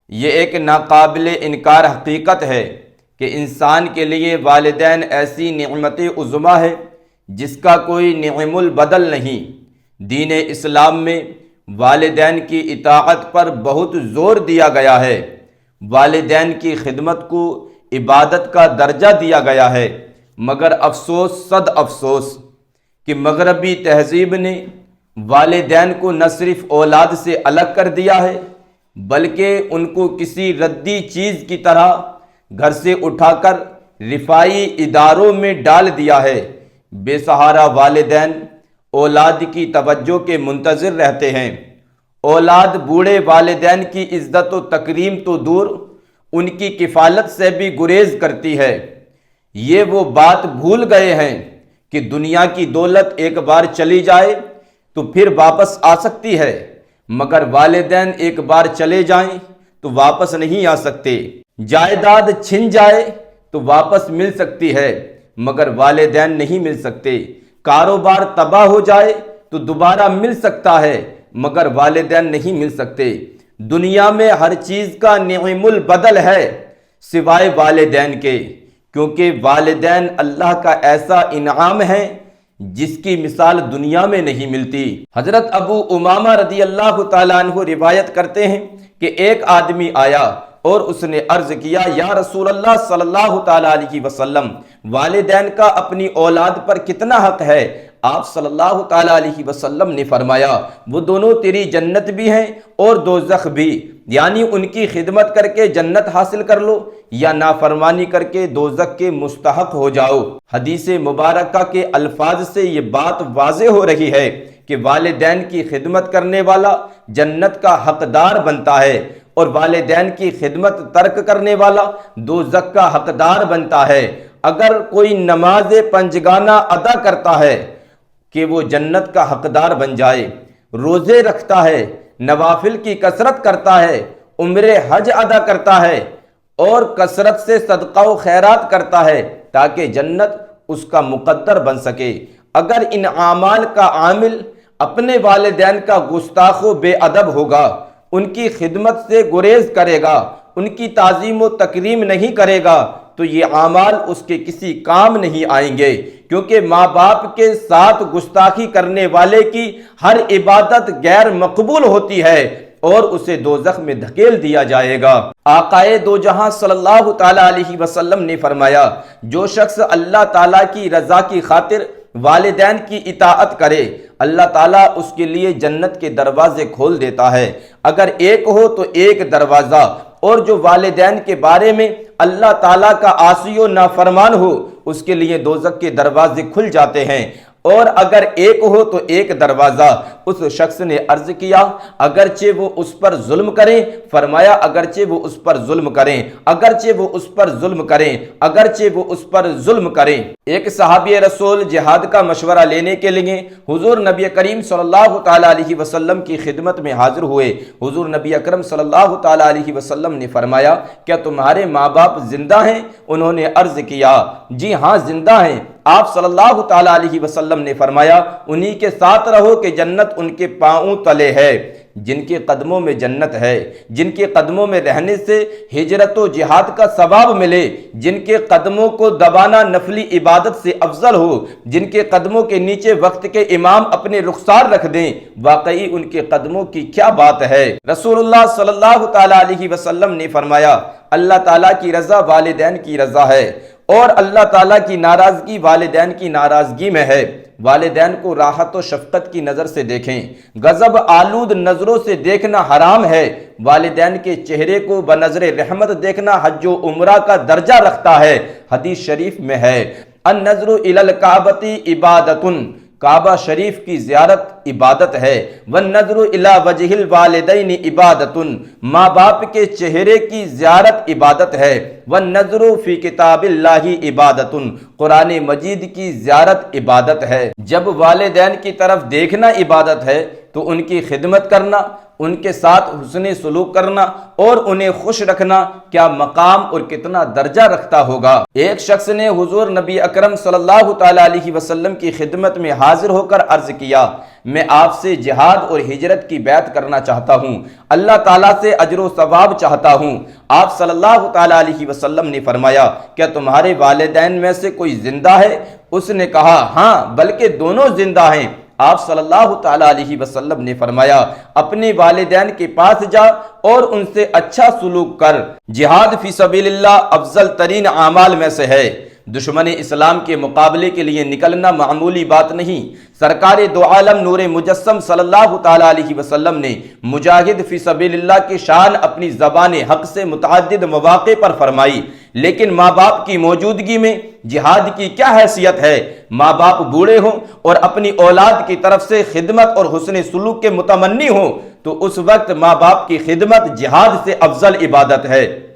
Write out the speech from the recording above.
یہ ایک ناقابل انکار حقیقت ہے کہ انسان کے لیے والدین ایسی نعمت عظمیٰ ہے جس کا کوئی نعم البدل نہیں۔ دین اسلام میں والدین کی اطاعت پر بہت زور دیا گیا ہے۔ والدین کی خدمت کو عبادت کا درجہ دیا گیا ہے، مگر افسوس صد افسوس کہ مغربی تہذیب نے والدین کو نہ صرف اولاد سے الگ کر دیا ہے بلکہ ان کو کسی ردی چیز کی طرح گھر سے اٹھا کر رفاہی اداروں میں ڈال دیا ہے۔ بے سہارا والدین اولاد کی توجہ کے منتظر رہتے ہیں۔ اولاد بوڑھے والدین کی عزت و تکریم تو دور، ان کی کفالت سے بھی گریز کرتی ہے۔ یہ وہ بات بھول گئے ہیں کہ دنیا کی دولت ایک بار چلی جائے تو پھر واپس آ سکتی ہے، مگر والدین ایک بار چلے جائیں تو واپس نہیں آ سکتے۔ جائیداد چھن جائے تو واپس مل سکتی ہے، مگر والدین نہیں مل سکتے۔ کاروبار تباہ ہو جائے تو دوبارہ مل سکتا ہے، مگر والدین نہیں مل سکتے۔ دنیا میں ہر چیز کا نعم البدل ہے سوائے والدین کے، کیونکہ والدین اللہ کا ایسا انعام ہے جس کی مثال دنیا میں نہیں ملتی۔ حضرت ابو امامہ رضی اللہ تعالیٰ عنہ روایت کرتے ہیں کہ ایک آدمی آیا اور اس نے عرض کیا، یا رسول اللہ صلی اللہ تعالیٰ علیہ وسلم، والدین کا اپنی اولاد پر کتنا حق ہے؟ آپ صلی اللہ تعالیٰ علیہ وسلم نے فرمایا، وہ دونوں تیری جنت بھی ہیں اور دوزخ بھی، یعنی ان کی خدمت کر کے جنت حاصل کر لو یا نافرمانی کر کے دوزخ کے مستحق ہو جاؤ۔ حدیث مبارکہ کے الفاظ سے یہ بات واضح ہو رہی ہے کہ والدین کی خدمت کرنے والا جنت کا حقدار بنتا ہے اور والدین کی خدمت ترک کرنے والا دوزخ کا حقدار بنتا ہے۔ اگر کوئی نماز پنجگانہ ادا کرتا ہے کہ وہ جنت کا حقدار بن جائے، روزے رکھتا ہے، نوافل کی کثرت کرتا ہے، عمرے حج ادا کرتا ہے اور کثرت سے صدقہ و خیرات کرتا ہے تاکہ جنت اس کا مقدر بن سکے۔ اگر ان اعمال کا عامل اپنے والدین کا گستاخ و بے ادب ہوگا، ان کی خدمت سے گریز کرے گا، ان کی تعظیم و تکریم نہیں کرے گا، تو یہ اعمال اس کے کسی کام نہیں آئیں گے، کیونکہ ماں باپ کے ساتھ گستاخی کرنے والے کی ہر عبادت غیر مقبول ہوتی ہے اور اسے دوزخ میں دھکیل دیا جائے گا۔ آقائے دو جہاں صلی اللہ تعالیٰ علیہ وسلم نے فرمایا، جو شخص اللہ تعالیٰ کی رضا کی خاطر والدین کی اطاعت کرے، اللہ تعالیٰ اس کے لیے جنت کے دروازے کھول دیتا ہے۔ اگر ایک ہو تو ایک دروازہ، اور جو والدین کے بارے میں اللہ تعالیٰ کا عاصی و نافرمان ہو اس کے لیے دوزخ کے دروازے کھل جاتے ہیں۔ اور اگر ایک ہو تو ایک دروازہ۔ اس شخص نے عرض کیا، اگرچہ وہ اس پر ظلم کریں؟ فرمایا، اگرچہ وہ اس پر ظلم کریں، اگرچہ وہ اس پر ظلم کریں، اگرچہ وہ اس پر ظلم کریں۔ ایک صحابی رسول جہاد کا مشورہ لینے کے لیے حضور نبی کریم صلی اللہ تعالیٰ علیہ وسلم کی خدمت میں حاضر ہوئے۔ حضور نبی اکرم صلی اللہ تعالیٰ علیہ وسلم نے فرمایا، کیا تمہارے ماں باپ زندہ ہیں؟ انہوں نے عرض کیا، جی ہاں زندہ ہیں۔ آپ صلی اللہ تعالیٰ علیہ وسلم نے فرمایا، انہی کے ساتھ رہو کہ جنت ان کے پاؤں تلے ہے۔ جن کے قدموں میں جنت ہے، جن کے قدموں میں رہنے سے ہجرت و جہاد کا ثواب ملے، جن کے قدموں کو دبانا نفلی عبادت سے افضل ہو، جن کے قدموں کے نیچے وقت کے امام اپنے رخسار رکھ دیں، واقعی ان کے قدموں کی کیا بات ہے۔ رسول اللہ صلی اللہ تعالیٰ علیہ وسلم نے فرمایا، اللہ تعالیٰ کی رضا والدین کی رضا ہے اور اللہ تعالیٰ کی ناراضگی والدین کی ناراضگی میں ہے۔ والدین کو راحت و شفقت کی نظر سے دیکھیں، غضب آلود نظروں سے دیکھنا حرام ہے۔ والدین کے چہرے کو بنظر رحمت دیکھنا حج و عمرہ کا درجہ رکھتا ہے۔ حدیث شریف میں ہے، النظر الی الکعبۃ عبادۃ، کعبہ شریف کی زیارت عبادت ہے، والنظر الی وجہ الوالدین عبادۃ، ماں باپ کے چہرے کی زیارت عبادت ہے، والنظر فی کتاب اللہ عبادۃ، قرآن مجید کی زیارت عبادت ہے۔ جب والدین کی طرف دیکھنا عبادت ہے تو ان کی خدمت کرنا، ان کے ساتھ حسن سلوک کرنا اور انہیں خوش رکھنا کیا مقام اور کتنا درجہ رکھتا ہوگا۔ ایک شخص نے حضور نبی اکرم صلی اللہ تعالی علیہ وسلم کی خدمت میں حاضر ہو کر عرض کیا، میں آپ سے جہاد اور ہجرت کی بیعت کرنا چاہتا ہوں، اللہ تعالیٰ سے اجر و ثواب چاہتا ہوں۔ آپ صلی اللہ تعالی علیہ وسلم نے فرمایا، کیا تمہارے والدین میں سے کوئی زندہ ہے؟ اس نے کہا ہاں، بلکہ دونوں زندہ ہیں۔ آپ صلی اللہ تعالی علیہ وسلم نے فرمایا، اپنے والدین کے پاس جا اور ان سے اچھا سلوک کر۔ جہاد فی سبیل اللہ افضل ترین اعمال میں سے ہے۔ دشمن اسلام کے مقابلے کے لیے نکلنا معمولی بات نہیں۔ سرکار دو عالم نور مجسم صلی اللہ تعالی علیہ وسلم نے مجاہد فی سبیل اللہ کی شان اپنی زبان حق سے متعدد مواقع پر فرمائی، لیکن ماں باپ کی موجودگی میں جہاد کی کیا حیثیت ہے؟ ماں باپ بوڑھے ہوں اور اپنی اولاد کی طرف سے خدمت اور حسن سلوک کے متمنی ہوں تو اس وقت ماں باپ کی خدمت جہاد سے افضل عبادت ہے۔